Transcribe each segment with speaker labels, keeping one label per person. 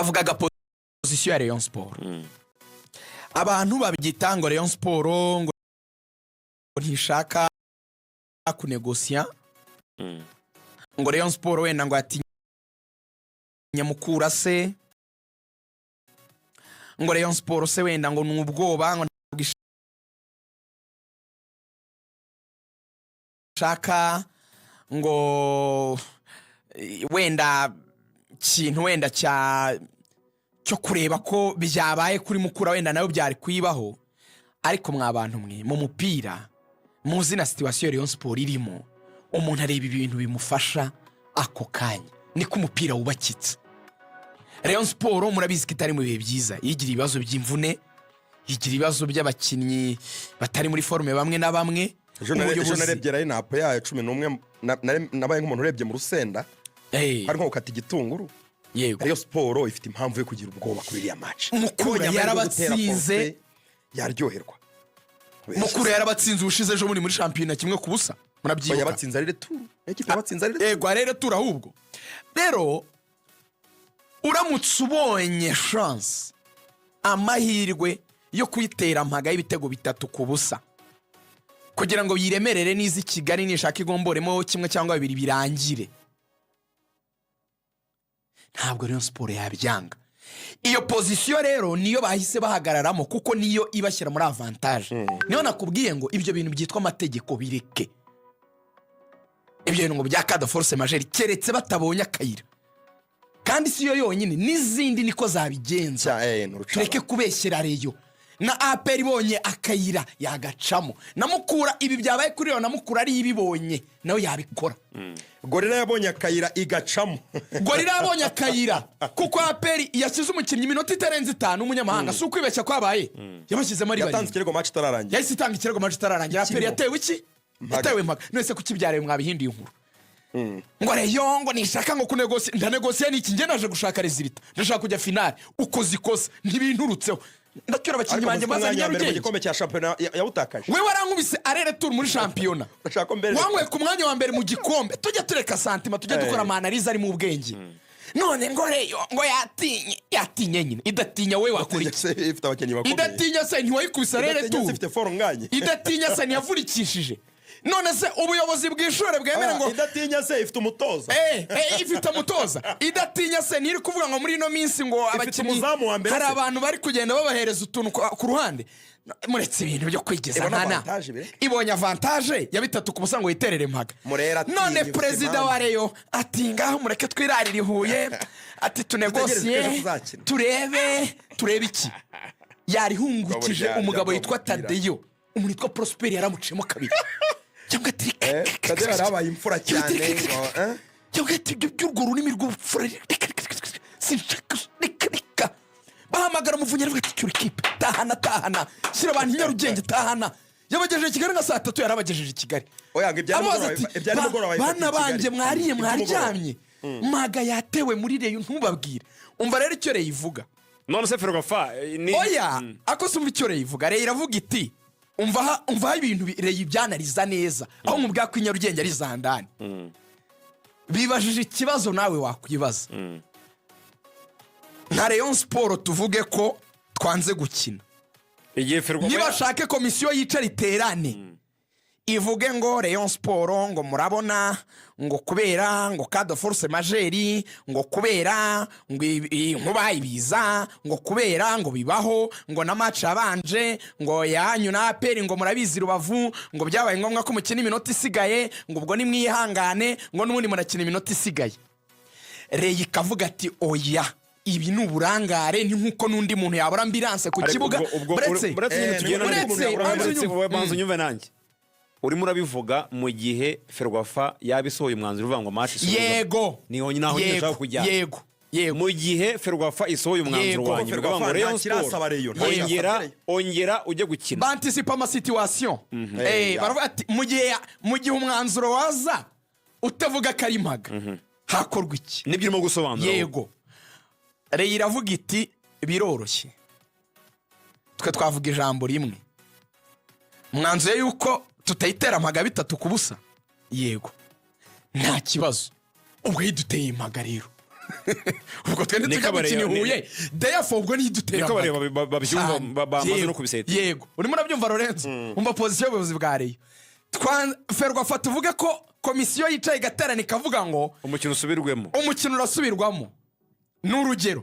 Speaker 1: bavugaga position ya Rayon Sport. Abantu babyita ngo Rayon Sport ngo ntishaka kunegosia. Ngo Rayon Sport wenda ngo ati nyamukura se. Ngo Rayon Sport se wenda ngo n'ubwoba ngo shaka ngo wenda kintu wenda cyo kureba ko byabaye kuri mukura wenda nayo byari kwibaho. Ariko mwabantu mwe mu mupira muzi na situation Rayon Sport irimo, umuntu areba ibintu bimufasha ako kanya, niko umupira wubakitse. Rayon Sport murabizi ko itari mu bihe byiza, yigira ibibazo by'imvune, yigira ibibazo by'abakinnyi batari muri forme bamwe na bamwe.
Speaker 2: Ejo narebye Rayon apo ya 11 nabaye nk'umuntu urebye mu rusenda, hari nko gukata igitunguru.
Speaker 1: Yego
Speaker 2: Rayon Sport ifite impamvu yo kugira ubwoba kuri iriya match.
Speaker 1: Mukura yarabatsinze,
Speaker 2: yaryoherwa.
Speaker 1: Mukura yarabatsinze ushize ejo muri championnat kimwe ku busa. Murabyibuka
Speaker 2: yabatsinze ari retour, ekipe yabatsinze ari retour.
Speaker 1: Yego ari retour ahubwo. Rero uramutse ubonye chance amahirwe yo kwitera Mpaga y'ibitego 3 ku busa kugira ngo yiremerere nizi Kigali nishaka igomboremo kimwe cyangwa 2 birangire, ntabwo Rayon Sport yabyanga. Iyo position rero niyo bahise bahagararamo kuko niyo ibashyira muri avantage. Niyo nakubwiye ngo ibyo bintu byitwa amategeko bireke, ibyo bintu ngo bya cas de force majeure keretse batabonye akayira. Kandi si yo yonyine n'izindi niko zabigenza. Tureke kubeshyira Rayon na APR ibonye akayira yagacamo, namukura ibi byabaye kuri yo namukura ari ibibonye nawe yabikora.
Speaker 2: Gorira yabonye akayira igacamo.
Speaker 1: Gorira yabonye akayira kuko APR yashyize umukinnyi minota itarenze 5 umunyamahanga si ukwibeshya kwabaye. Yabashyize muri
Speaker 2: yatanze ikirego match itararangira.
Speaker 1: Yahise itanga ikirego match itararangira. APR yatewe iki? Yatewe Mpaga. Nese kukibyare mwabihindiye inkuru. Ngo Rayon ngo nishaka ngo kunegosia, ndanegosia niki nge naje gushaka resultat, ndashaka kujya finale uko zikose ntibinturutseho. Ndacyura abakinnyi banje bazanye Nyarugenge
Speaker 2: mu gikombe cya championnat yawutakaje.
Speaker 1: We warankubise arere tour muri championnat. Wangwe ku mwanya wa mbere mu gikombe, tujye tureka santima tujye dukora analyse ari mu bwenge. None ngo Rayon ngo yatinye nyine idatinya we wakora iki?
Speaker 2: Ifite abakinnyi bakomeye.
Speaker 1: Idatinya se ntiwayikubise arere tour.
Speaker 2: Ifite forum nganye.
Speaker 1: Idatinya se ntiyavurikishije. None se ubuyobozi bw'ishore bwemere ngo
Speaker 2: idatinya se ifite umutoza.
Speaker 1: Ifite umutoza. Idatinya se niri kuvuga ngo muri no minsi ngo abakinnyi hari abantu bari kugenda babahereza utuntu ku ruhande. Muretse ibintu byo kwigeza nkana. Ibonye avantage ya 3 ku busa ngo yiterere Mpaga. None president wa Rayon ati ngaho mureke twirarira ihuye ati tunegosie turebe iki. Yari hungukije umugabo yitwa Tadeyo, umuntu yitwa Prosper yaramucemo kabiri. Cyangwa
Speaker 2: Tadeyo yarabaye imfura cyane ngo
Speaker 1: cyangwa by'urwo runimi rw'ubupfura. Bahamagara umuvunyeri avuga ati cyuri kipe tahana shyira abantu Nyarugenge tahana. Yabagejeje Kigali nka saa 3 yarabagejeje Kigali.
Speaker 2: Oya ngo ibyari mugoroba
Speaker 1: bana banje mwariye mwaryamye. Mpaga yatewe muri Rayon ntubabwire. Umva rero icyo Rayon ivuga.
Speaker 3: None se Ferwafa ni
Speaker 1: oya akosumva icyo Rayon ivuga. Rayon iravuga iti umva ibintu Rayon byanariza neza aho mubwa ko Nyarugenge ari zandani. Bibajije ikibazo nawe wakwibaza. Nka Rayon Sport tuvuge ko twanze gukina.
Speaker 3: Igihe Ferwafa
Speaker 1: niba shake komisiyo yicara iterane ivuge ngo Rayon Sport ngo murabona ngo kubera ngo cas de force majeure ngo kubera ngo nkubayibiza ngo kubera ngo bibaho ngo na match abanje ngo yanyu na APR ngo murabizi Rubavu ngo byabaye ngombwa ko mukina iminota isigaye ngo ubwo ni mwihangane ngo n'ubundi murakina iminota isigaye. Rayon ikavuga ati oya ibi n'uburangare ni nkuko nundi muntu yabura ambulance ku kibuga.
Speaker 3: Buretse banzu nyumve nanjye urimo urabivuga mu gihe Ferwafa yabisohoye umwanzuro uvuga ngo match
Speaker 1: yego
Speaker 3: niho naho nyashaka kujya.
Speaker 1: Yego
Speaker 3: mu gihe Ferwafa isohoye umwanzuro wanyu uvuga ngo Rayon Sport ongera ujye gukina.
Speaker 1: Banticipa ama situation. Baravuga ati mu gihe umwanzuro waza utavuga ko ari Mpaga hakorwa iki?
Speaker 3: Nibyo urimo gusobanura.
Speaker 1: Yego Rayon iravuga iti biroroshye twe twavuga ijambo rimwe mwanzuye yuko tutayitera Mpaga 3 ku busa. Yego nta kibazo ubwo yiduteye Mpaga rero ubwo twende tujya gukina Huye therefore ubwo nidutera
Speaker 3: niko bareba babyumva bamaze no kubiseta
Speaker 1: yego urimo urabyumva Lorenzo umva position y'ubuyobozi bwa Rayon Ferwafa tuvuge ko komisiyo yicaye igaterana ikavuga ngo
Speaker 3: umukino
Speaker 1: urasubirwamo n'urugero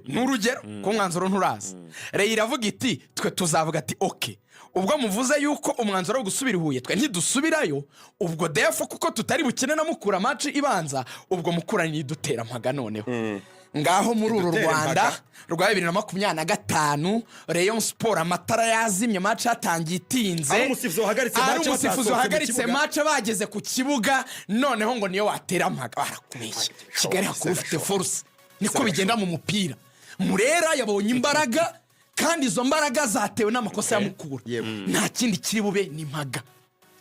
Speaker 1: ko umwanzuro nturaza Rayon iravuga iti twe tuzavuga ati okay ubwo muvuze yuko umwanzuro wo gusubira Huye twe ntidusubirayo ubwo defo kuko tutari bukene na Mukura match ibanza ubwo Mukura nidutera Mpaga noneho ngaho muri uru Rwanda rwa 2025 Rayon Sport amatara yazimye match yatangiye itinze umusifuzi wahagaritse match bageze ku kibuga noneho ngo niyo watera Mpaga barakubeshya Kigali hakuru ufite force niko bigenda mu mupira Murera yabonye imbaraga kandi izo mbaraga zatewe n'amakosa ya Mukura nta kindi kiri bube ni Mpaga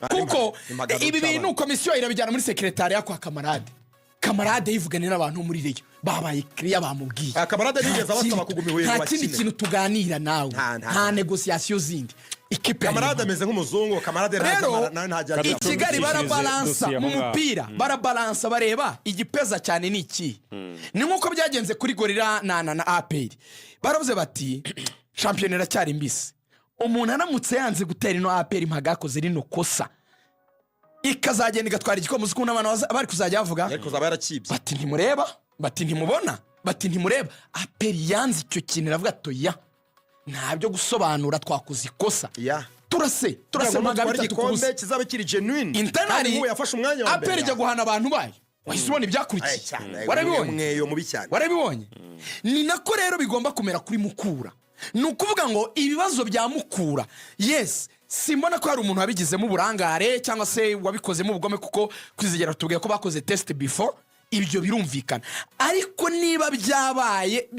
Speaker 1: kuko ibi bintu komisiyo irabijyana muri secretariat kwa kamarade yivuganira abantu muri Rayon babaye clear bamubwiye
Speaker 2: kamarade nigeze abasaba kuguma Huye
Speaker 1: nta kindi kintu tuganira nawe nta negotiation zindi ikipe
Speaker 2: kamarade ameze nk'umuzungu kamarade
Speaker 1: ntajya Kigali barabalansa mu mupira barabalansa bareba igipeza cyane niki ni nkuko byagenze kuri Gorilla na APR baravuze bati championnat cyari mbisi umuntu aramutse yanze gutera ino APR Mpaga yakoze rino kosa ikazagenda igatwara igikombe uzukuna abantu bari kuzajya bavuga
Speaker 2: ariko zaba yarakibye
Speaker 1: bati ntimureba bati ntimubona bati ntimureba APR yanze icyo kintu iravuga toya ntabyo gusobanura twakoze ikosa turase Mpaga
Speaker 2: bitatu kizabe kiri genuine
Speaker 1: internally
Speaker 2: yafashe umwanya wa mbere
Speaker 1: APR ijya guhana abantu bayo wahise ibyakurikiye warabibonye ni nako rero bigomba kumera kuri Mukura nukuvuga ngo ibibazo bya Mukura yes simbona ko hari umuntu wabigizemo uburangare cyangwa se wabikozemo ubugome kuko kwizigera tubwiye ko bakoze test before ibyo birumvikana ariko niba byabaye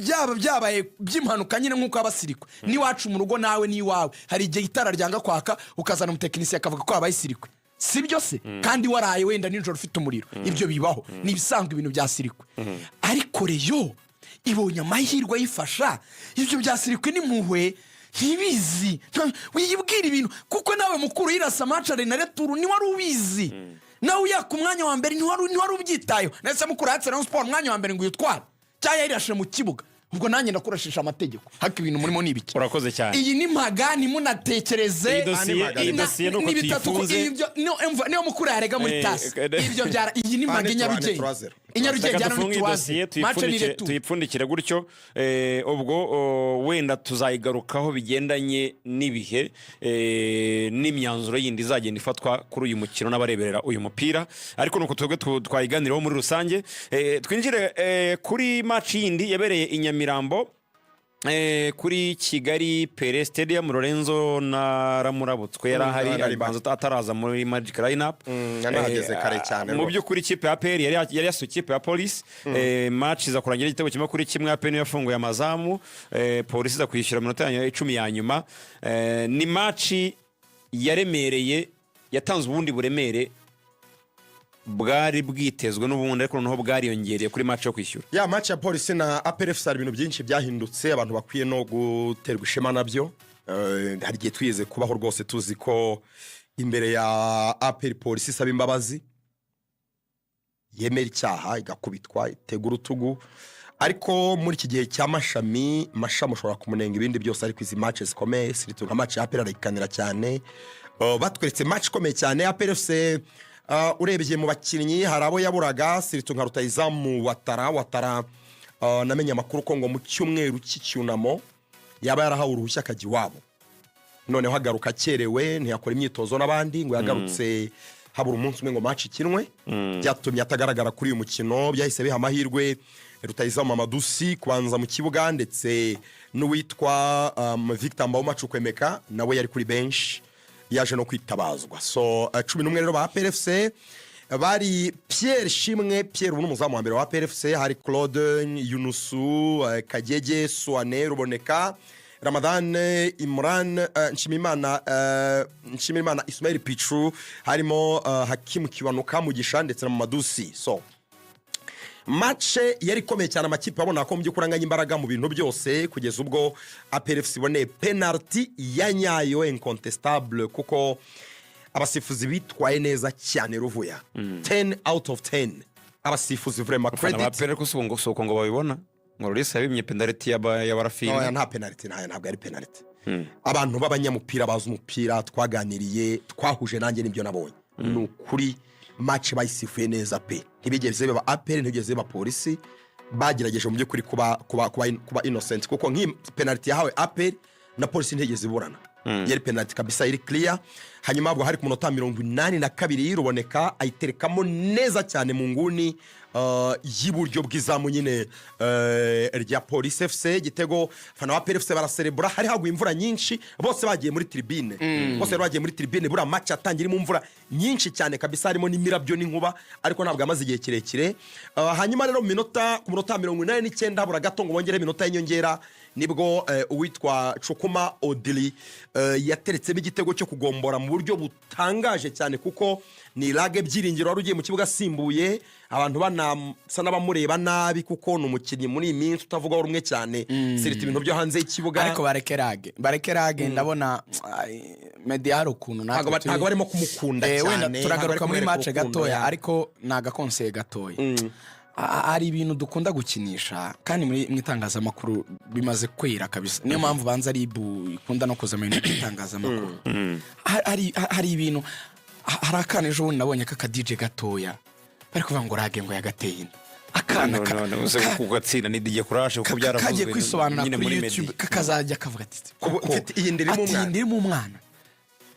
Speaker 1: by'impanuka nyine nkuko abasirikwe ni wacu mu rugo nawe ni wawe hari igihe itara ryanga kwaka ukazana umutekinisiye akavuga ko abayisirikwe sibyo se kandi waraye wenda ninjoro ufite umuriro ibyo bibaho ni bisanzwe ibintu bya sirikwe ariko Rayon ibonye amahirwe yifasha ibyo bya sirikwe ni muhwe ntibizi wiyibwira ibintu kuko nawe Mukuru yirasa match na retour ni wari ubizi nawe uyaka umwanya wa mbere ni wari ubyitayo nese Mukuru yatse Rayon Sport umwanya wa mbere ngo yitware cyaya yirashe mu kibuga ubwo nanjye ndakurashisha amategeko haka ibintu murimo nibiki
Speaker 3: urakoze cyane
Speaker 1: iyi ni Mpaga ni munatekereze
Speaker 3: idosiye no
Speaker 1: kutifuze niyo Mukuru yarega muri tasi ibyo byara iyi ni Mpaga inyarugenge jyana muri
Speaker 3: Twateye tuyipfundikire gutyo ubwo wenda tuzayigarukaho bigendanye n'ibihe n'imyanzuro yindi izagenda ifatwa kuri uyu mukino n'abareberera uyu mupira ariko nuko twebwe twayiganiraho muri rusange twinjire kuri match yindi yabereye Inyamirambo kuri Kigali Pele Stadium Lorenzo na Ramurabutswe yarahari banzo ataraza muri Magic Lineup
Speaker 2: yanahageze kare cyane
Speaker 3: mu by'ukuri kipe ya APR yari yasukipe ya Police match za kurangira igitego kimwe kuri kimwe APR yafunguye amazamu Police za kwishyura minota 10 ya nyuma ni match yaremereye yatanze ubundi buremere bwari bwitezwe n'ubundi ariko noneho bwariyongereye kuri match yo kwishyura
Speaker 2: ya match ya Police na APR FC ibintu byinshi byahindutse abantu bakwiye no guterwa ishema nabyo hari igihe twiyeze kubaho rwose tuzi ko imbere ya APR Police isaba imbabazi yemera icyaha igakubitwa itegura utugu ariko muri iki gihe cy'amashami ushobora kumunenga ibindi byose ariko izi matches zikomeye siritu nka match ya APR arayikanira cyane batweretse match ikomeye cyane APR FC urebye mu bakinnyi hari abo yaburaga siritu nka rutayizamu watara namenye amakuru ko ngo mu cyumweru cy'icyunamo yaba yarahawe uruhushya akajya iwabo noneho hagaruka akerewe ntiyakora imyitozo n'abandi ngo yagarutse habura umunsi umwe ngo match ikinwe byatumye atagaragara kuri uyu mukino byahise biha amahirwe rutayizamu Amadusi kubanza mu kibuga ndetse n'uwitwa Victor Mbawumacukwemeka nawe yari kuri bench yaje no kwitabazwa so 11 rero ba PFC bari Pierre Shimwe Pierre ubu n'umuzamu wa mbere wa PFC hari Claude Yunusu Kagege Soane Ruboneka Ramadan Imran Nshimimana Ismail Pichu harimo Hakim Kiwanuka Mugisha ndetse na Madusi so match yari komeye cyane amakipe abona ko mbyukuranganya imbaraga mu bintu byose kugeza ubwo APRFC ibone penalty ya nyayo incontestable kuko abasifuzi bitwaye neza cyane ruvuya 10 out of 10 abasifuzi vraiment
Speaker 3: abafana ba
Speaker 2: credit
Speaker 3: pere ko soko ngo babibona ngo Risa yabimye penalty ya barafini
Speaker 2: oya nta penalty ntabwo ari penalty abantu b'abanyamupira bazi umupira twaganiriye twahuje nanjye nibyo nabonye ni ukuri match bayisifuye neza pe ntibigeze baba APR ntibigeze baba polisi bagerageje mu by'ukuri kuba innocent kuko nk'i penalty yahawe APR na polisi ntigeze iburana yari penalty kabisa iri clear hanyuma bwo hari ku munota 82 ruboneka ayiterekamo neza cyane mu nguni y'iburyo bw'izamu nyine rya Police FC gitego fana wa PFC baraserebura hari haguye imvura nyinshi bose bagiye muri tribune bura match atangira mu mvura nyinshi cyane kabisa harimo n'imirabyo n'inkuba ariko ntabwo amaze igihe kirekire hanyuma rero ku munota 89 bura gato ngo bongere minota y'inyongera nibwo uwitwa Chukuma Odili yateretsemo igitego cyo kugombora mu buryo butangaje cyane kuko ni lage byiringiro wari ugiye mu kibuga simbuye abantu banasa n'abamureba nabi kuko n'umukinnyi muri iminsi utavugaho rumwe cyane sirita ibintu byo hanze y'ikibuga
Speaker 1: ariko bareke rage ndabona mediaro kuntu
Speaker 2: ntago barimo kumukunda cyane
Speaker 1: wenda turagaruka muri match gatoya ariko nagakonse gatoya ari ibintu dukunda gukinisha kandi muri mwitangazamakuru bimaze kwera kabisa niyo mpamvu banza Aribo ikunda no kuza mu itangazamakuru hari ibintu harakana ejo bundi nabonye kaka DJ gatoya bari kuvuga ngo rage ngo yagateye akana
Speaker 3: uze kugatsinda ni DJ Crash uko byaravuzwe
Speaker 1: kagiye kwisobanura kuri YouTube kakazajya kavuga ati
Speaker 2: iyi ndirimo umwana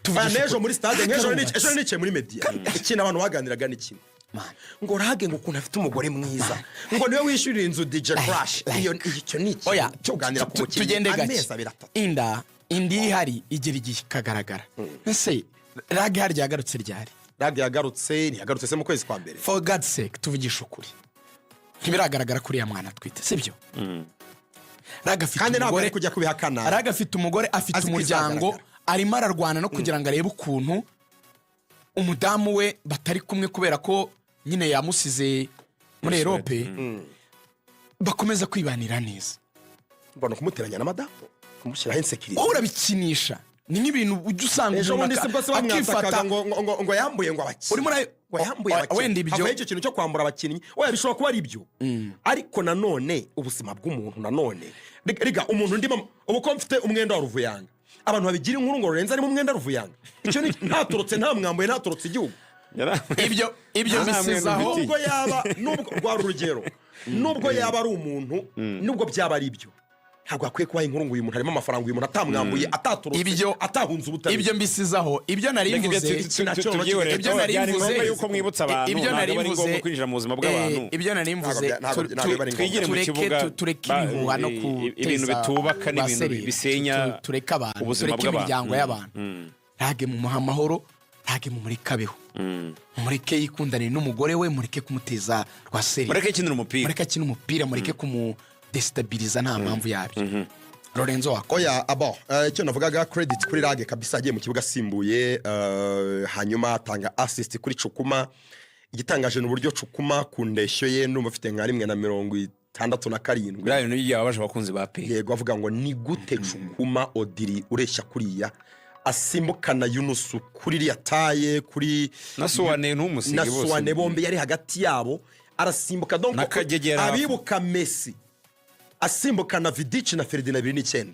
Speaker 2: tuvanejo muri stade ejo nice muri media ikintu abantu baganiraga n'ikindi ngo rage ngo ukuntu afite umugore mwiza ngo niwe wishyurira inzu DJ Crash iyo icyo niki
Speaker 1: oya
Speaker 2: tuganira ku
Speaker 1: tugende gake indi hari igira igihe kagaragara ese rage hari yagarutse ryari
Speaker 2: rage yagarutse se mu kwezi kwa mbere
Speaker 1: for God's sake tuvugisha ukuri ntibiragaragara kuri ya mwana twite sibyo rage afite
Speaker 2: kandi ntabwo ari kujya kubihakana
Speaker 1: rage afite umugore afite umuryango arimo ararwana no kugira ngo arebe ukuntu umudamu we batari kumwe kubera ko nyine yamusize muri Europe bakomeza kwibanira neza
Speaker 2: mbona kumuteranya na madamu kumushyiraho insecurity
Speaker 1: urabikinisha ni nk'ibintu ujya usanga
Speaker 2: ejo bundi sibwo akifata ngo yambuye ngo abakinnyi
Speaker 1: urimo
Speaker 2: yambuye abakinnyi habaye icyo kintu cyo kwambura abakinnyi oya bishobora kuba ari ibyo ariko nanone ubuzima bw'umuntu nanone riga umuntu ndimo ubu ko mfite umwenda wa Ruvuyanga abantu babigira inkuru ngo Lorenzo ari mu mwenda Ruvuyanga icyo ntaturutse nta mwambuye ntaturutse igihugu
Speaker 1: ibyo bisizaho
Speaker 2: nubwo rwa rugero nubwo yaba ari umuntu nubwo byaba ari ibyo ntabwo akwiye kubaha inkuru ngo uyu muntu harimo amafaranga uyu muntu atamwambuye ataturutse atahunze ubutabera
Speaker 1: ibyo mbisizaho ibyo narimvuze
Speaker 3: yuko mwibutsa abantu ntabwo ari ngombwa kwinjira mu buzima bw'abantu
Speaker 1: ibyo narimvuze
Speaker 3: twigire mu kibuga
Speaker 1: tureke ibihuha no
Speaker 3: ibintu bitubaka n'ibintu bisenya
Speaker 1: tureke abantu tureke imiryango y'abantu rage mu mahoro rage mu murikabeho mureke yikundanire n'umugore we mureke kumuteza rwa seri
Speaker 3: mureke akina
Speaker 1: umupira mureke destabiliza nta mpamvu yabyo Lorenzo wako
Speaker 2: oya icyo navugaga credit kuri rage kabisa agiye mu kibuga simbuye hanyuma atanga assist kuri Chukuma igitangaje n'uburyo Chukuma ku ndeshyo ye ndumva afite nka 167
Speaker 3: birayo n'ibyo yabaje abakunzi ba pe
Speaker 2: yego avuga ngo ni gute Chukuma Odiri ureshya kuriya asimbukana Yunusu kuri Twataye kuri
Speaker 3: nasuwane n'umusigi bose
Speaker 2: nasuwane bombe yari hagati yabo arasimbuka donc abibuka Messi asimbukana Vidic na Ferdinand 2009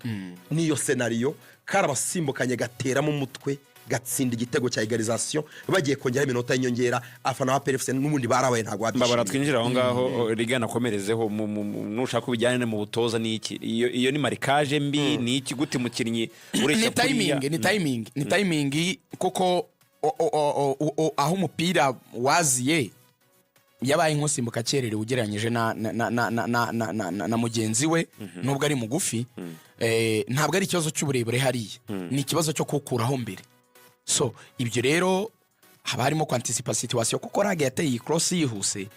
Speaker 2: niyo scenario karabasimbukanye gateramo umutwe gatsinda igitego cya egalisation bagiye kongera iminota y'inyongera afana wa PFC n'ubundi barabaye ntago
Speaker 3: wabishimye baratwinjira aho ngaho rigana komerezeho nushaka kubijyane mu butoza n'iki iyo ni marikage mbi ni iki gute mukinnyi ureshya
Speaker 1: ni timing kuko aho umupira waziye yabaye nkusimbuka cyerere ugereranyije na mugenzi we nubwo ari mugufi ntabwo ari ikibazo cy'uburebure hariya ni ikibazo cyo kukuraho mbere so ibyo rero haba harimo kwantisipa situation kuko rage yateye cross yihuse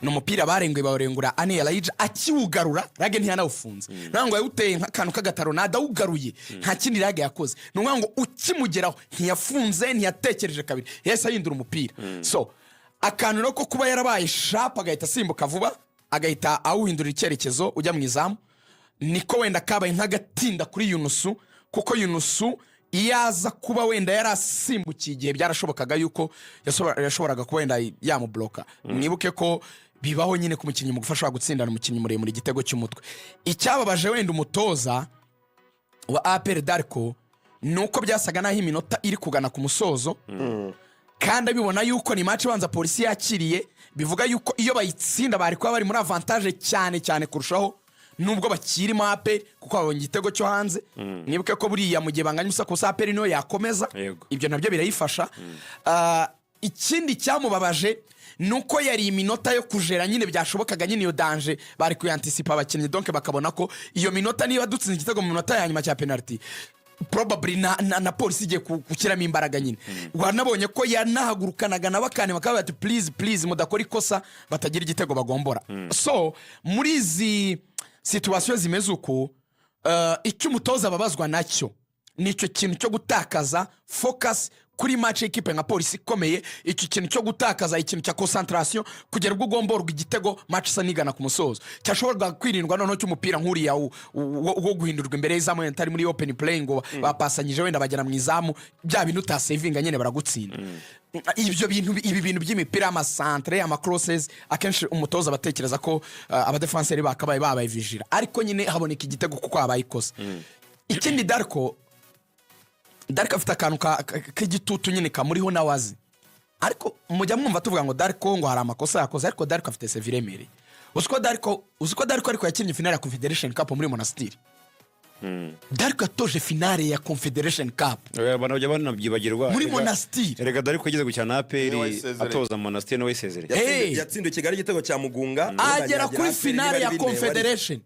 Speaker 1: n'umupira barengura Ane Elijah akiwugarura rage ntiyanawufunze nango yawuteye nk'akantu k'agataro nadawugaruye nta kindi rage yakoze ngo ukimugeraho ntiyafunze ntiyatekereje kabiri yese yindura umupira so akantu roko kuba yarabaye sharp agahita asimbuka vuba agahita awuhindura icyerekezo ujya mu izamu niko wenda kabaye nk'agatinda kuri Yunusu kuko Yunusu iyaza kuba wenda yarasimbukiye igihe byarashobokaga yuko yashoboraga kuba wenda yamubloka mwibuke ko bibaho nyine ku mukinnyi mu gufasha gutsindana umukinnyi muremure igitego cy'umutwe. Icyababaje wenda umutoza wa APR Darko nuko byasaga naho iminota iri kugana ku musozo kandi abibona yuko ni match banza polisi yakiriye, bivuga yuko iyo bayitsinda bari kuba bari muri avantage cyane cyane kurushaho nubwo bakiri APR kuko babonye igitego cyo hanze. Nibuke ko buriya mu gihe banganya ubusa kusa APR niyo yakomeza, ibyo nabyo birayifasha. Ikindi cyamubabaje nuko yari iminota yo kujera nyine byashobokaga nyine iyo danger bari kuyanticipate abakinnyi, donc bakabona ko iyo minota niba dutsinze igitego mu minota ya nyuma cya penalty probably na polisi igiye gukiramo imbaraga nyine. Wanabonye ko yanahagurukanaga n'abakane bakaba bati please mudakora ikosa batagira igitego bagombora. So muri izi situation zimeze uko icyo umutoza babazwa nacyo nicyo kintu cyo gutakaza focus kuri match equipe nka polisi ikomeye, icyo kintu cyo gutakaza ikintu cya concentration kugera ubwo gomborwa igitego match sanigana ku musozo cyashobora kwirindwa noneho cy'umupira nkuriya wo guhindurwa imbere y'izamu yentari muri open play ngo bapasanyije wenda bagera mu izamu bya bintu ta saving nyene baragutsinda. Ibi bintu by'imipira ama centre ama crosses akenshi umutoza batekereza ko abadefenseur bakabaye babaye vigila, ariko nyine haboneka igitego kuko abaye ikosa. Ikindi Darko afite akantu k'igitutu nyine kamuriho nawazi, ariko mujya mwumva tuvuga ngo Darko ngo hari amakosa yakoze, ariko Darko afite seviremere. Uziko Darko ariko yakinnye finale ya Confederation Cup muri Monastir. Darko atoje finale ya Confederation Cup
Speaker 3: abantu bajya banabyibagirwa
Speaker 1: muri Monastir.
Speaker 3: Erega Darko yageze gukina APR atoza Monastir no wesezere
Speaker 2: yatsindiye Kigali igitego cya Mugunga
Speaker 1: agera kuri finale ya Confederation.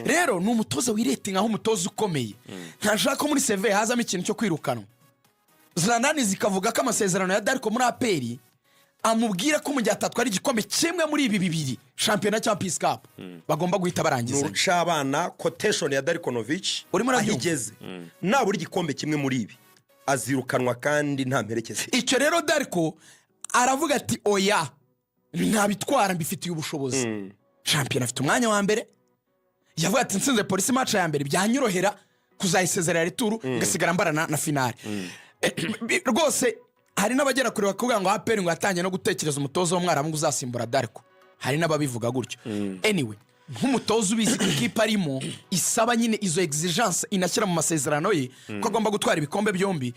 Speaker 1: Rero ni umutoza wirete nkaho umutoza ukomeye, ntashaka ko muri CV hazamo ikintu cyo kwirukanwa. Zlanani zikavuga ko amasezerano ya Darko muri APR amubwira ko mu gihe atatwara igikombe kimwe muri ibi bibiri champion cya Peace Cup bagomba guhita barangiza.
Speaker 2: Nucabana quotation ya Darkonovic ahigeze naburi igikombe kimwe muri ibi azirukanwa kandi nta mperekeze.
Speaker 1: Icyo rero Darko aravuga ati oya ntabitwara mbifitiye ubushobozi. Champion afite umwanya wa mbere, yavuga ati nsinze polisi match ya mbere byanyorohera kuzayisezerera retour ngasigara mbarana na finale. Rwose hari n'abagera kure bakavuga ngo APR ngo yatangiye no gutekereza umutozo w'umwaramu ngo uzasimbura Darko, hari n'ababivuga gutyo. Anyway, nk'umutozo ubizi ikipe arimo isaba nyine izo exigence inashyira mu masezerano ye ko agomba gutwara ibikombe byombi,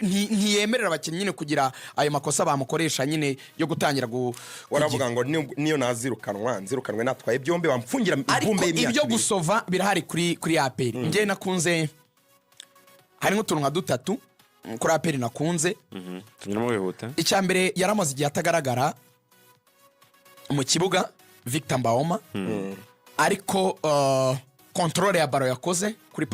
Speaker 1: ntiyemerera abakinnyi nyine kugira ayo makosa bamukoresha nyine yo gutangira
Speaker 2: waravuga ngo niyo nzirukanwe natwaye byombi bamfungira ibumbe y'imyaka.
Speaker 1: Ibyo gusova birahari kuri APR. Ngiye nakunze hari nk'utuntu nka dutatu kuri APR nakunze. Icya mbere yaramaze igihe atagaragara mu kibuga Victor Mbaoma, ariko control ya baro yakoze kuri